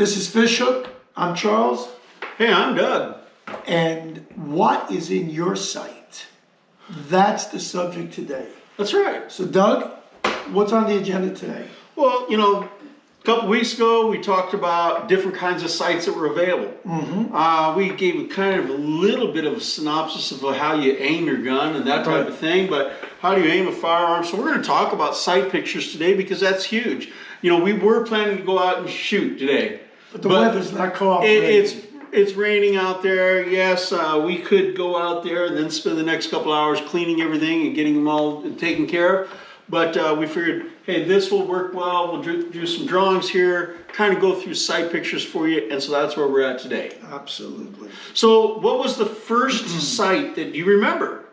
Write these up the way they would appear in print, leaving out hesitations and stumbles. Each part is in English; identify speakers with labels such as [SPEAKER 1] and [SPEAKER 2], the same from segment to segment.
[SPEAKER 1] This is Fishhook. I'm Charles.
[SPEAKER 2] Hey, I'm Doug.
[SPEAKER 1] And what is in your sight? That's the subject today.
[SPEAKER 2] That's right.
[SPEAKER 1] So, Doug, what's on the agenda today?
[SPEAKER 2] Well, a couple weeks ago we talked about different kinds of sights that were available. We gave kind of a little bit of a synopsis of how you aim your gun and that type of thing, but how do you aim a firearm? So we're going to talk about sight pictures today because that's huge. We were planning to go out and shoot today.
[SPEAKER 1] But the weather's not cooperating.
[SPEAKER 2] It's raining out there. Yes, we could go out there and then spend the next couple hours cleaning everything and getting them all taken care of. But we figured, hey, this will work well. We'll do some drawings here, kind of go through sight pictures for you. And so that's where we're at today.
[SPEAKER 1] Absolutely.
[SPEAKER 2] So what was the first sight that you remember?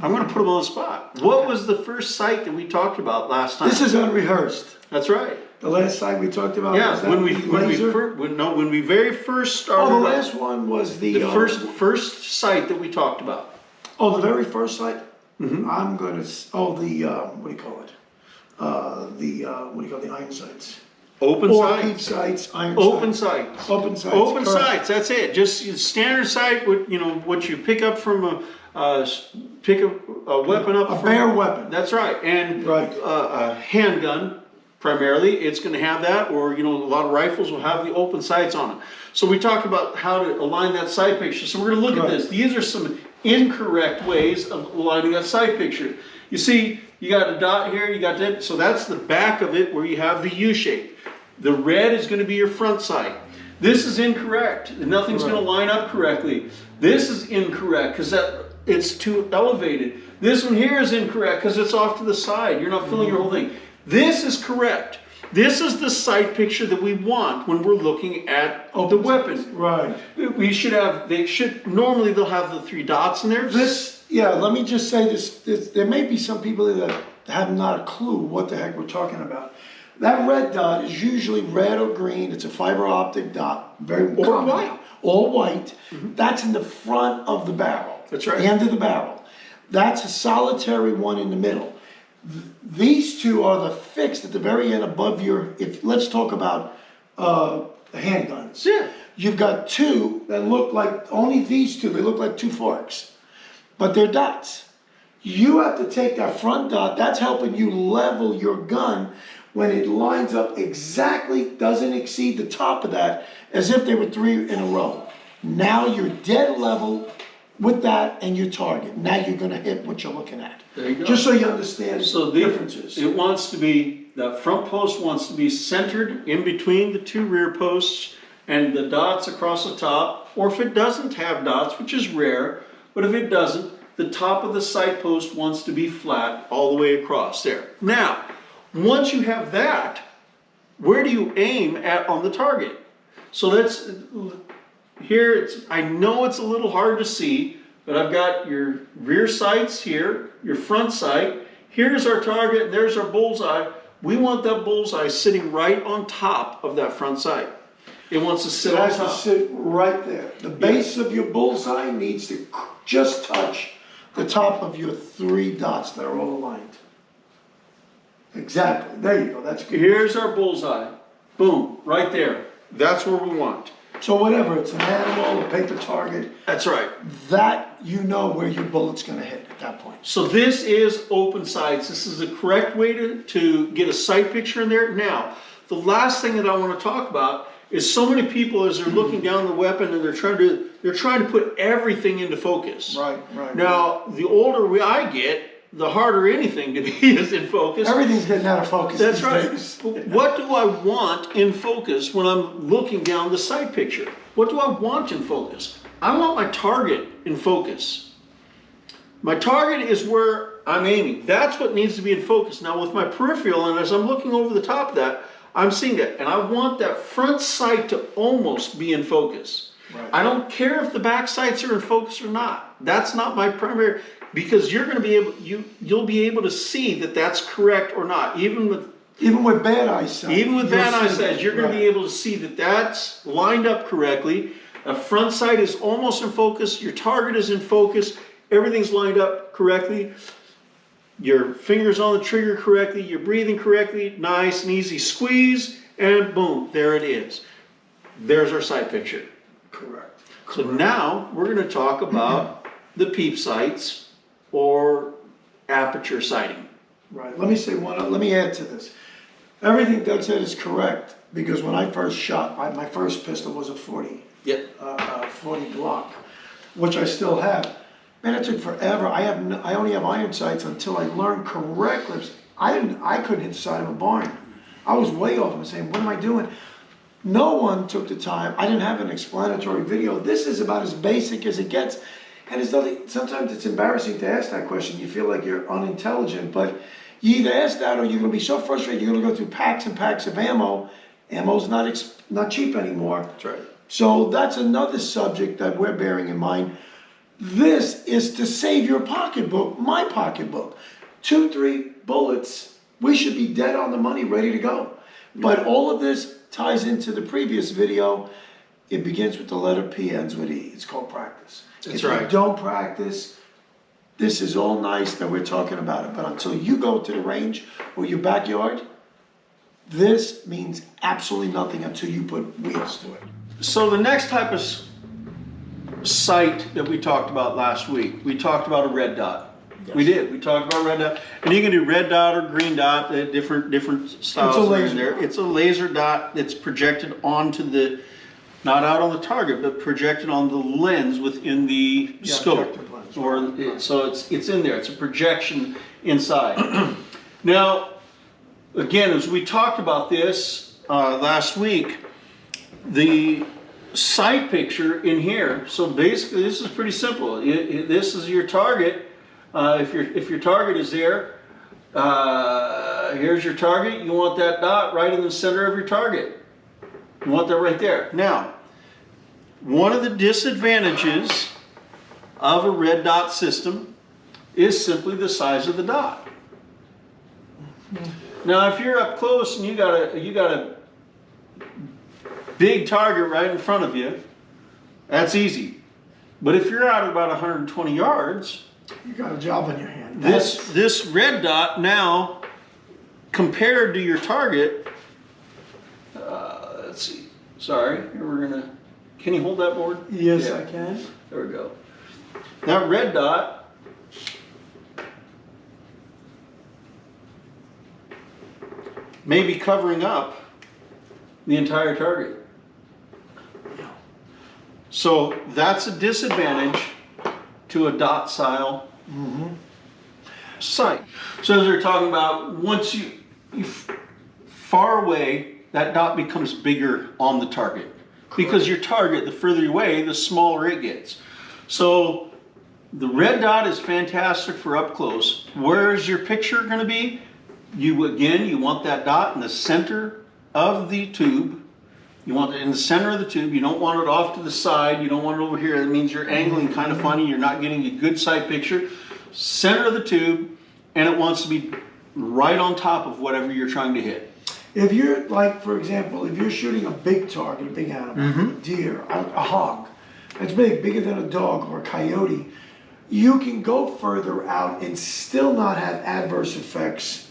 [SPEAKER 2] I'm going to put them on the spot. What was the first sight that we talked about last time?
[SPEAKER 1] This is unrehearsed.
[SPEAKER 2] That's right.
[SPEAKER 1] The last sight we talked about
[SPEAKER 2] Yeah,
[SPEAKER 1] was that
[SPEAKER 2] when we very first started.
[SPEAKER 1] Oh, the last one was the
[SPEAKER 2] first site that we talked about.
[SPEAKER 1] Oh, the very first site.
[SPEAKER 2] Mm-hmm.
[SPEAKER 1] I'm gonna. What do you call it? What do you call the iron sights?
[SPEAKER 2] Open
[SPEAKER 1] Or
[SPEAKER 2] sights.
[SPEAKER 1] peep sights, iron
[SPEAKER 2] Open
[SPEAKER 1] sights.
[SPEAKER 2] sights.
[SPEAKER 1] Open sights.
[SPEAKER 2] Open
[SPEAKER 1] correct.
[SPEAKER 2] sights. That's it. Just standard sight. What you pick up from pick a weapon up.
[SPEAKER 1] A
[SPEAKER 2] from,
[SPEAKER 1] bare weapon.
[SPEAKER 2] That's right. And
[SPEAKER 1] Right.
[SPEAKER 2] A handgun. Primarily, it's going to have that, or a lot of rifles will have the open sights on them. So we talked about how to align that sight picture. So we're going to look at this. These are some incorrect ways of aligning that sight picture. You see, you got a dot here, you got that. So that's the back of it where you have the U shape. The red is going to be your front sight. This is incorrect. Nothing's going to line up correctly. This is incorrect because it's too elevated. This one here is incorrect because it's off to the side. You're not filling your whole thing. This is correct. This is the sight picture that we want when we're looking at the weapon.
[SPEAKER 1] Right.
[SPEAKER 2] Normally they'll have the three dots in there.
[SPEAKER 1] Let me just say this. There may be some people that have not a clue what the heck we're talking about. That red dot is usually red or green. It's a fiber optic dot. Very common.
[SPEAKER 2] White.
[SPEAKER 1] All white. That's in the front of the barrel.
[SPEAKER 2] That's right.
[SPEAKER 1] The end of the barrel. That's a solitary one in the middle. These two are the fixed at the very end above let's talk about handguns.
[SPEAKER 2] Yeah.
[SPEAKER 1] You've got two that look like, only these two, they look like two forks, but they're dots. You have to take that front dot, that's helping you level your gun when it lines up exactly, doesn't exceed the top of that, as if they were three in a row. Now you're dead level with that and your target. Now you're going to hit what you're looking at.
[SPEAKER 2] There you go.
[SPEAKER 1] Just so you understand
[SPEAKER 2] So
[SPEAKER 1] the differences.
[SPEAKER 2] It wants to be, that front post wants to be centered in between the two rear posts and the dots across the top. Or if it doesn't have dots, which is rare, but if it doesn't, the top of the sight post wants to be flat all the way across there. Now, once you have that, where do you aim at on the target? So I know it's a little hard to see, but I've got your rear sights here, your front sight. Here's our target, there's our bullseye. We want that bullseye sitting right on top of that front sight. It wants to sit on top.
[SPEAKER 1] It has to sit right there. The base of your bullseye needs to just touch the top of your three dots that are all aligned. Exactly. There you go. That's good.
[SPEAKER 2] Here's our bullseye. Boom, right there. That's where we want.
[SPEAKER 1] So whatever, it's an animal, a paper target,
[SPEAKER 2] That's right.
[SPEAKER 1] that you know where your bullet's going to hit at that point.
[SPEAKER 2] So this is open sights. This is the correct way to get a sight picture in there. Now, the last thing that I want to talk about is so many people, as they're looking down the weapon and they're trying to put everything into focus.
[SPEAKER 1] Right.
[SPEAKER 2] Now, the older I get, the harder anything to be is in focus.
[SPEAKER 1] Everything's getting out of focus.
[SPEAKER 2] That's
[SPEAKER 1] these
[SPEAKER 2] right.
[SPEAKER 1] days.
[SPEAKER 2] What do I want in focus when I'm looking down the sight picture? What do I want in focus? I want my target in focus. My target is where I'm aiming. That's what needs to be in focus. Now with my peripheral, and as I'm looking over the top of that, I'm seeing that. And I want that front sight to almost be in focus.
[SPEAKER 1] Right.
[SPEAKER 2] I don't care if the back sights are in focus or not. That's not my primary, because you're going to be able, you'll be able to see that that's correct or not. Even with
[SPEAKER 1] bad eyesight.
[SPEAKER 2] you're going to be able to see that that's lined up correctly. A front sight is almost in focus. Your target is in focus. Everything's lined up correctly. Your fingers on the trigger correctly. You're breathing correctly. Nice and easy squeeze, and boom, there it is. There's our sight picture.
[SPEAKER 1] Correct.
[SPEAKER 2] So now we're going to talk about the peep sights or aperture sighting.
[SPEAKER 1] Right, let me add to this. Everything Doug said is correct, because when I first shot, my first pistol was a 40.
[SPEAKER 2] Yeah.
[SPEAKER 1] 40 Glock, which I still have. Man, it took forever. I only have iron sights until I learned correctly. I couldn't hit the side of a barn. I was way off. I'm saying, what am I doing? No one took the time. I didn't have an explanatory video. This is about as basic as it gets. And it's nothing, sometimes it's embarrassing to ask that question. You feel like you're unintelligent, but you either ask that or you're gonna be so frustrated, you're gonna go through packs and packs of ammo. Ammo's not cheap anymore.
[SPEAKER 2] That's right.
[SPEAKER 1] So that's another subject that we're bearing in mind. This is to save your pocketbook, my pocketbook. 2, 3 bullets, we should be dead on the money, ready to go. But all of this ties into the previous video. It begins with the letter P, ends with E. It's called practice.
[SPEAKER 2] That's
[SPEAKER 1] if
[SPEAKER 2] right.
[SPEAKER 1] you don't practice, this is all nice that we're talking about it, but until you go to the range or your backyard, this means absolutely nothing until you put wheels to it.
[SPEAKER 2] So the next type of sight that we talked about last week, we talked about a red dot.
[SPEAKER 1] Yes.
[SPEAKER 2] We did. We talked about red dot, and you can do red dot or green dot. Different styles are in there. It's a laser dot that's projected onto the, not out on the target, but projected on the lens within the scope.
[SPEAKER 1] objective lens,
[SPEAKER 2] Or
[SPEAKER 1] right.
[SPEAKER 2] so it's in there. It's a projection inside. Now, again, as we talked about this last week, the sight picture in here. So basically, this is pretty simple. This is your target. If your target is there, here's your target. You want that dot right in the center of your target. You want that right there. Now, one of the disadvantages of a red dot system is simply the size of the dot. Now, if you're up close and you got a big target right in front of you, that's easy. But if you're out about 120 yards,
[SPEAKER 1] You got a job on your hand.
[SPEAKER 2] this red dot now, compared to your target, let's see. Sorry, we're gonna. Can you hold that board?
[SPEAKER 1] Yes,
[SPEAKER 2] Yeah.
[SPEAKER 1] I can.
[SPEAKER 2] There we go. That red dot may be covering up the entire target. So that's a disadvantage to a dot style sight. So as they're talking about, once you far away, that dot becomes bigger on the target. Because your target, the further away, the smaller it gets. So the red dot is fantastic for up close. Where is your picture going to be? You want that dot in the center of the tube. You want it in the center of the tube. You don't want it off to the side. You don't want it over here. That means you're angling kind of funny. You're not getting a good sight picture. Center of the tube, and it wants to be right on top of whatever you're trying to hit.
[SPEAKER 1] If you're, like, for example, if you're shooting a big target, a big animal, a deer, a hog, that's bigger than a dog or a coyote, you can go further out and still not have adverse effects.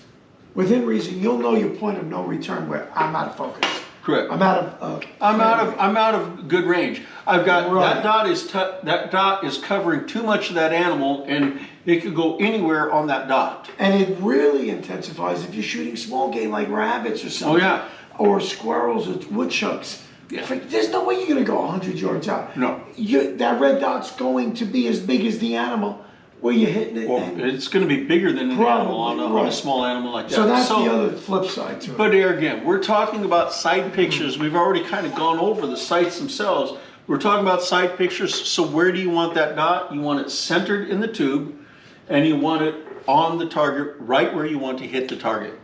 [SPEAKER 1] Within reason, you'll know your point of no return where I'm out of focus.
[SPEAKER 2] Correct.
[SPEAKER 1] I'm out
[SPEAKER 2] of good range. I've got
[SPEAKER 1] Right.
[SPEAKER 2] that dot is covering too much of that animal, and it could go anywhere on that dot.
[SPEAKER 1] And it really intensifies if you're shooting small game like rabbits or something.
[SPEAKER 2] Oh, yeah.
[SPEAKER 1] Or squirrels or woodchucks.
[SPEAKER 2] Yeah.
[SPEAKER 1] There's no way you're going to go 100 yards out.
[SPEAKER 2] No.
[SPEAKER 1] That red dot's going to be as big as the animal where you're hitting it.
[SPEAKER 2] Well,
[SPEAKER 1] and
[SPEAKER 2] it's going to be bigger than an animal on a
[SPEAKER 1] right.
[SPEAKER 2] small animal like that.
[SPEAKER 1] so that's the other flip side to it.
[SPEAKER 2] But here again, we're talking about sight pictures. We've already kind of gone over the sights themselves. We're talking about sight pictures. So where do you want that dot? You want it centered in the tube, and you want it on the target, right where you want to hit the target.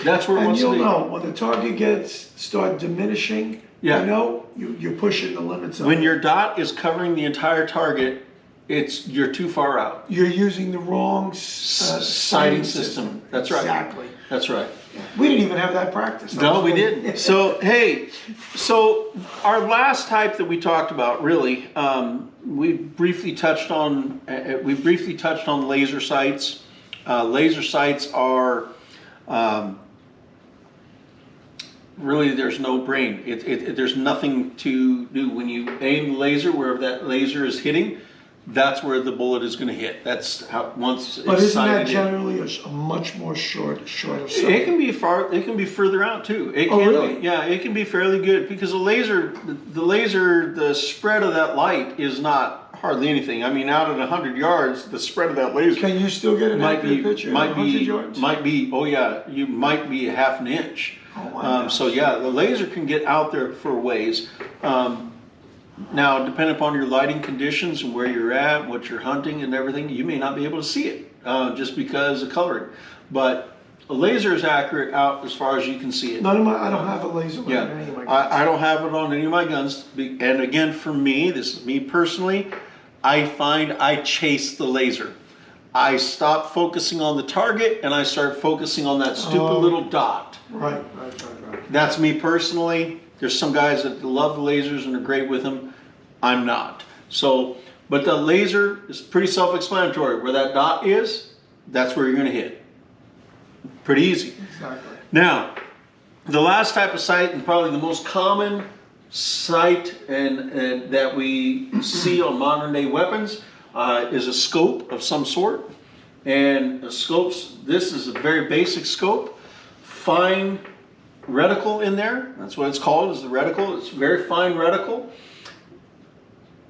[SPEAKER 2] That's where it
[SPEAKER 1] And
[SPEAKER 2] wants to
[SPEAKER 1] you'll
[SPEAKER 2] be.
[SPEAKER 1] know when the target start diminishing.
[SPEAKER 2] Yeah.
[SPEAKER 1] You know you're pushing the limits of
[SPEAKER 2] When
[SPEAKER 1] it.
[SPEAKER 2] your dot is covering the entire target, you're too far out.
[SPEAKER 1] You're using the wrong
[SPEAKER 2] Sighting system. That's right.
[SPEAKER 1] Exactly.
[SPEAKER 2] That's right.
[SPEAKER 1] We didn't even have that practice.
[SPEAKER 2] No, we didn't. So, hey, our last type that we talked about, really, we briefly touched on laser sights. Laser sights are really there's no brain. There's nothing to do. When you aim the laser, wherever that laser is hitting, that's where the bullet is going to hit. That's how once
[SPEAKER 1] But
[SPEAKER 2] it's
[SPEAKER 1] isn't that
[SPEAKER 2] sighted in.
[SPEAKER 1] generally a much more shorter
[SPEAKER 2] It
[SPEAKER 1] sight?
[SPEAKER 2] can be far. It can be further out too. It
[SPEAKER 1] Oh,
[SPEAKER 2] can
[SPEAKER 1] really?
[SPEAKER 2] be, yeah, it can be fairly good because the spread of that light is not hardly anything. I mean, out at 100 yards, the spread of that laser
[SPEAKER 1] Can you still get an
[SPEAKER 2] might
[SPEAKER 1] accurate
[SPEAKER 2] be
[SPEAKER 1] picture at
[SPEAKER 2] might
[SPEAKER 1] 100
[SPEAKER 2] be
[SPEAKER 1] yards?
[SPEAKER 2] might be. Oh yeah, you might be a half an inch.
[SPEAKER 1] Oh, my gosh.
[SPEAKER 2] So yeah, the laser can get out there for a ways. Now, depending upon your lighting conditions and where you're at, what you're hunting and everything, you may not be able to see it just because of coloring. But a laser is accurate out as far as you can see it.
[SPEAKER 1] I don't have a laser light on any of my guns.
[SPEAKER 2] I don't have it on any of my guns. And again, for me, this is me personally, I find I chase the laser. I stop focusing on the target and I start focusing on that stupid little dot.
[SPEAKER 1] Right.
[SPEAKER 2] That's me personally. There's some guys that love the lasers and are great with them. I'm not. So, but the laser is pretty self-explanatory. Where that dot is, that's where you're going to hit. Pretty easy.
[SPEAKER 1] Exactly.
[SPEAKER 2] Now, the last type of sight and probably the most common sight and that we see on modern day weapons is a scope of some sort. And scopes, this is a very basic scope, fine reticle in there. That's what it's called, is the reticle. It's very fine reticle.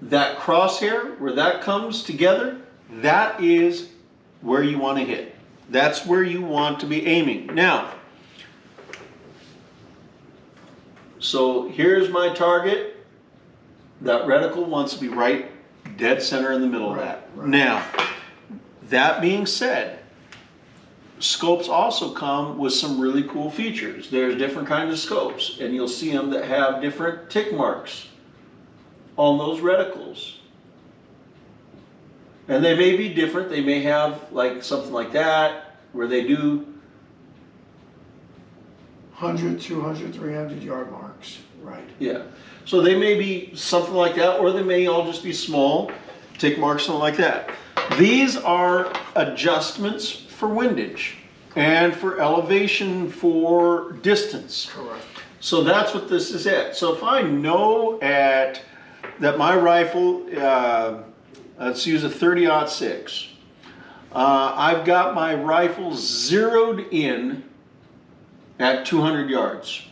[SPEAKER 2] That crosshair, where that comes together, that is where you want to hit. That's where you want to be aiming. Now, so here's my target. That reticle wants to be right dead center in the middle of that.
[SPEAKER 1] Right.
[SPEAKER 2] Now, that being said, scopes also come with some really cool features. There's different kinds of scopes, and you'll see them that have different tick marks on those reticles. And they may be different. They may have like something like that, where they do
[SPEAKER 1] 100, 200, 300 yard marks. Right.
[SPEAKER 2] yeah. So they may be something like that, or they may all just be small tick marks, something like that. These are adjustments for windage and for elevation for distance.
[SPEAKER 1] Correct.
[SPEAKER 2] So that's what this is at. So if I know that my rifle, let's use a 30-06. I've got my rifle zeroed in at 200 yards.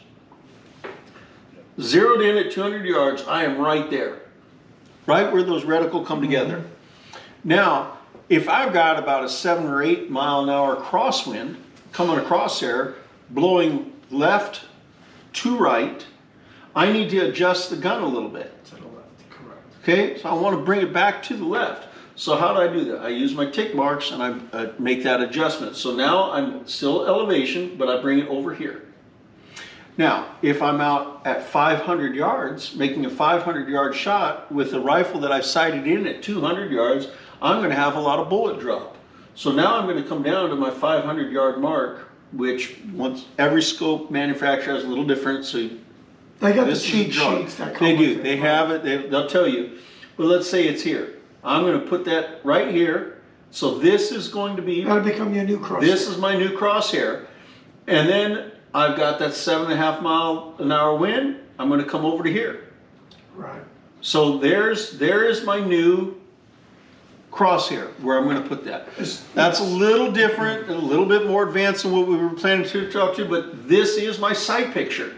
[SPEAKER 2] Zeroed in at 200 yards, I am right there. Right where those reticle come together. Now, if I've got about a 7 or 8 mile an hour crosswind coming across there, blowing left to right, I need to adjust the gun a little bit.
[SPEAKER 1] To the left. Correct.
[SPEAKER 2] Okay, so I want to bring it back to the left. So how do I do that? I use my tick marks and I make that adjustment. So now I'm still elevation, but I bring it over here. Now, if I'm out at 500 yards, making a 500 yard shot with a rifle that I've sighted in at 200 yards, I'm going to have a lot of bullet drop. So now I'm going to come down to my 500 yard mark, which once every scope manufacturer has a little different. So
[SPEAKER 1] They got the
[SPEAKER 2] this is
[SPEAKER 1] cheat
[SPEAKER 2] drawn.
[SPEAKER 1] sheets that come
[SPEAKER 2] They
[SPEAKER 1] with
[SPEAKER 2] do.
[SPEAKER 1] it.
[SPEAKER 2] They have it. They'll tell you. Well, let's say it's here. I'm going to put that right here. So this is going to be.
[SPEAKER 1] That'll become your new crosshair.
[SPEAKER 2] This is my new crosshair, and then I've got that 7.5 mile an hour wind. I'm going to come over to here.
[SPEAKER 1] Right.
[SPEAKER 2] So there is my new crosshair where I'm going to put that. That's a little different and a little bit more advanced than what we were planning to talk to, but this is my sight picture.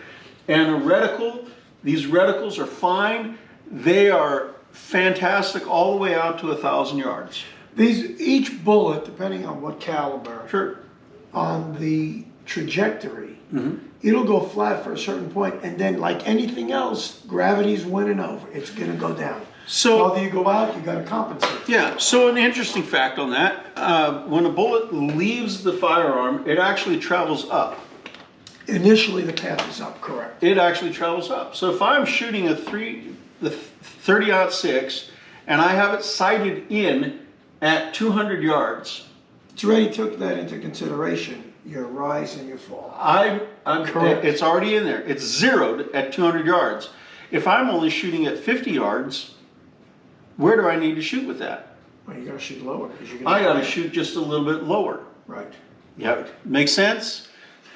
[SPEAKER 2] And a reticle, these reticles are fine. They are fantastic all the way out to 1,000 yards.
[SPEAKER 1] Each bullet, depending on what caliber,
[SPEAKER 2] Sure.
[SPEAKER 1] on the trajectory, it'll go flat for a certain point, and then like anything else, gravity's winning over. It's gonna go down.
[SPEAKER 2] So-
[SPEAKER 1] the farther you go out, you gotta compensate.
[SPEAKER 2] Yeah, so an interesting fact on that, when a bullet leaves the firearm, it actually travels up.
[SPEAKER 1] Initially, the path is up, correct.
[SPEAKER 2] It actually travels up. So if I'm shooting the 30-06 and I have it sighted in at 200 yards,
[SPEAKER 1] It's already took that into consideration, your rise and your fall.
[SPEAKER 2] Correct. It's already in there. It's zeroed at 200 yards. If I'm only shooting at 50 yards, where do I need to shoot with that?
[SPEAKER 1] Well, you gotta shoot lower. 'Cause you're
[SPEAKER 2] I got to
[SPEAKER 1] land.
[SPEAKER 2] shoot just a little bit lower.
[SPEAKER 1] Right.
[SPEAKER 2] Yeah, makes sense?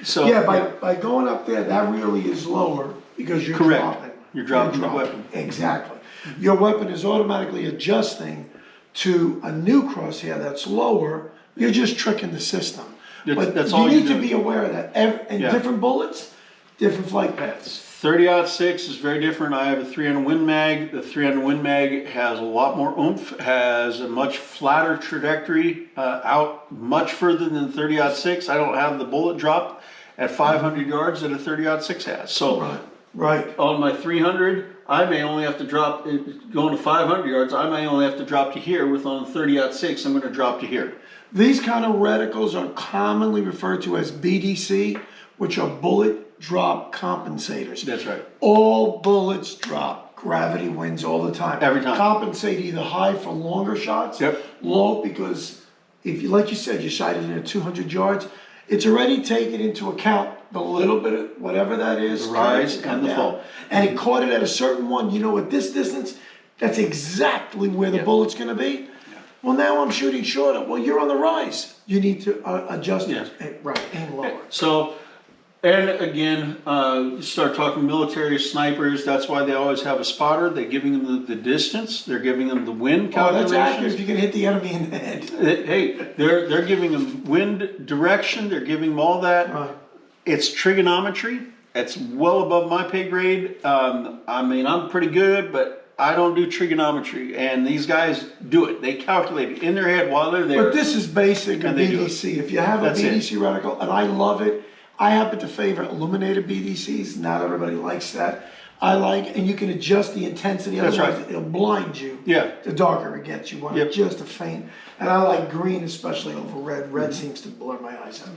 [SPEAKER 2] So
[SPEAKER 1] Yeah, by going up there, that really is lower because you're
[SPEAKER 2] Correct.
[SPEAKER 1] dropping.
[SPEAKER 2] You're dropping the weapon.
[SPEAKER 1] Exactly. Your weapon is automatically adjusting to a new crosshair that's lower. You're just tricking the system. But
[SPEAKER 2] That's
[SPEAKER 1] you
[SPEAKER 2] all you
[SPEAKER 1] need to
[SPEAKER 2] do.
[SPEAKER 1] be aware of that. And
[SPEAKER 2] Yeah.
[SPEAKER 1] different bullets, different flight paths.
[SPEAKER 2] 30-06 is very different. I have a 300 Win Mag. The 300 Win Mag has a lot more oomph, has a much flatter trajectory, out much further than 30-06. I don't have the bullet drop at 500 yards that a 30-06 has. So
[SPEAKER 1] Right.
[SPEAKER 2] on my 300, I may only have to drop, going to 500 yards, I may only have to drop to here. With on 30-06, I'm going to drop to here.
[SPEAKER 1] These kind of reticles are commonly referred to as BDC, which are bullet drop compensators.
[SPEAKER 2] That's right.
[SPEAKER 1] All bullets drop. Gravity wins all the time.
[SPEAKER 2] Every time.
[SPEAKER 1] Compensate either high for longer shots,
[SPEAKER 2] Yep.
[SPEAKER 1] low because if you, like you said, you sighted in at 200 yards, it's already taken into account the little bit of whatever that is.
[SPEAKER 2] The rise
[SPEAKER 1] come
[SPEAKER 2] and the
[SPEAKER 1] down.
[SPEAKER 2] fall.
[SPEAKER 1] And it caught it at a certain one. You know, at this distance, that's exactly where the
[SPEAKER 2] Yeah.
[SPEAKER 1] bullet's going to be. Well, now I'm shooting shorter. Well, you're on the rise. You need to adjust
[SPEAKER 2] Yeah.
[SPEAKER 1] it. Right, aim lower.
[SPEAKER 2] So, and again, you start talking military snipers. That's why they always have a spotter. They're giving them the distance. They're giving them the wind
[SPEAKER 1] Oh, that's accurate
[SPEAKER 2] calculations.
[SPEAKER 1] if you can hit the enemy in the head.
[SPEAKER 2] Hey, they're giving them wind direction. They're giving them all that.
[SPEAKER 1] Right.
[SPEAKER 2] It's trigonometry. It's well above my pay grade. I mean, I'm pretty good, but I don't do trigonometry. And these guys do it. They calculate it in their head while they're there.
[SPEAKER 1] But this is basic
[SPEAKER 2] And they do it.
[SPEAKER 1] BDC. If you have a
[SPEAKER 2] That's it.
[SPEAKER 1] BDC reticle, and I love it, I happen to favor illuminated BDCs. Not everybody likes that. I like, and you can adjust the intensity.
[SPEAKER 2] That's
[SPEAKER 1] Otherwise,
[SPEAKER 2] right.
[SPEAKER 1] it'll blind you.
[SPEAKER 2] Yeah.
[SPEAKER 1] The darker it gets, you want
[SPEAKER 2] Yep.
[SPEAKER 1] just a faint. And I like green, especially over red. Red seems to blur my eyes out.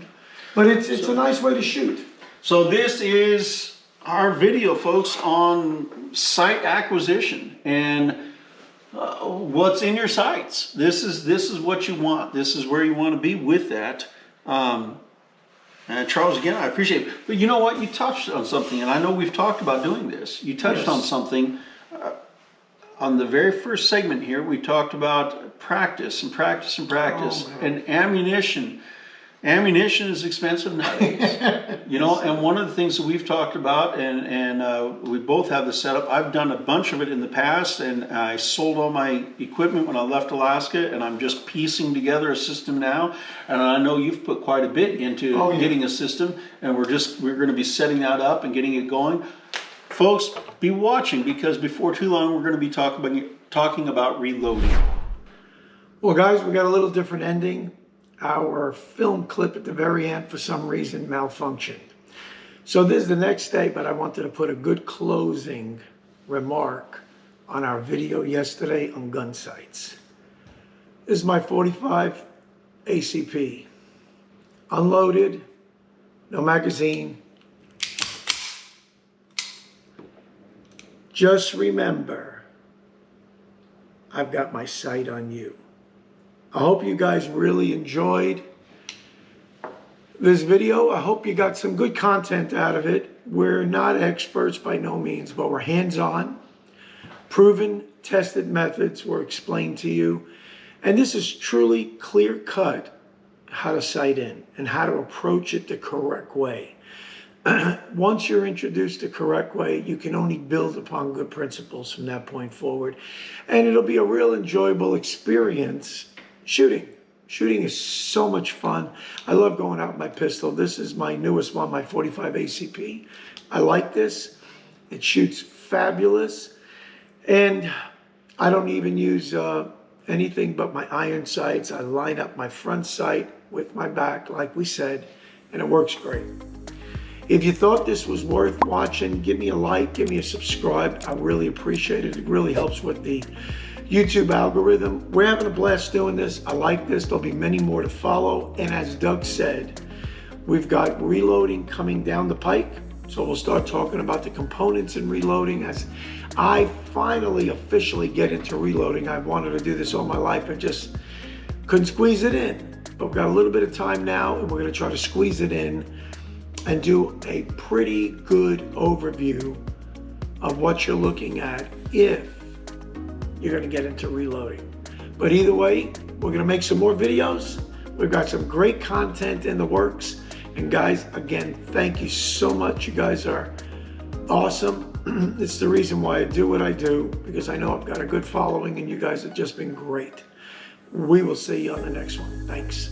[SPEAKER 1] But it's a nice way to shoot.
[SPEAKER 2] So this is our video, folks, on site acquisition and what's in your sights. This is what you want. This is where you want to be with that. And Charles, again, I appreciate it. But you know what? You touched on something, and I know we've talked about doing this. You touched on something. On the very first segment here, we talked about practice and practice and practice.
[SPEAKER 1] Oh,
[SPEAKER 2] and ammunition. Ammunition is expensive nowadays. You know, and one of the things that we've talked about, and we both have the setup, I've done a bunch of it in the past, and I sold all my equipment when I left Alaska, and I'm just piecing together a system now. And I know you've put quite a bit into getting a system, and we're going to be setting that up and getting it going. Folks, be watching, because before too long, we're going to be talking about reloading.
[SPEAKER 1] Well, guys, we got a little different ending. Our film clip at the very end, for some reason, malfunctioned. So this is the next day, but I wanted to put a good closing remark on our video yesterday on gun sights. This is my 45 ACP. Unloaded, no magazine. Just remember, I've got my sight on you. I hope you guys really enjoyed this video. I hope you got some good content out of it. We're not experts by no means, but we're hands-on. Proven, tested methods were explained to you. And this is truly clear-cut how to sight in and how to approach it the correct way. Once you're introduced the correct way, you can only build upon good principles from that point forward. And it'll be a real enjoyable experience shooting. Shooting is so much fun. I love going out with my pistol. This is my newest one, my 45 ACP. I like this. It shoots fabulous. And I don't even use anything but my iron sights. I line up my front sight with my back, like we said, and it works great. If you thought this was worth watching, give me a like, give me a subscribe. I really appreciate it. It really helps with the YouTube algorithm. We're having a blast doing this. I like this. There'll be many more to follow. And as Doug said, we've got reloading coming down the pike. So we'll start talking about the components in reloading as I finally officially get into reloading. I've wanted to do this all my life. I just couldn't squeeze it in. But we've got a little bit of time now, and we're going to try to squeeze it in and do a pretty good overview of what you're looking at if you're going to get into reloading. But either way, we're going to make some more videos. We've got some great content in the works, And guys, again, thank you so much. You guys are awesome. It's the reason why I do what I do, because I know I've got a good following and you guys have just been great. We will see you on the next one. Thanks.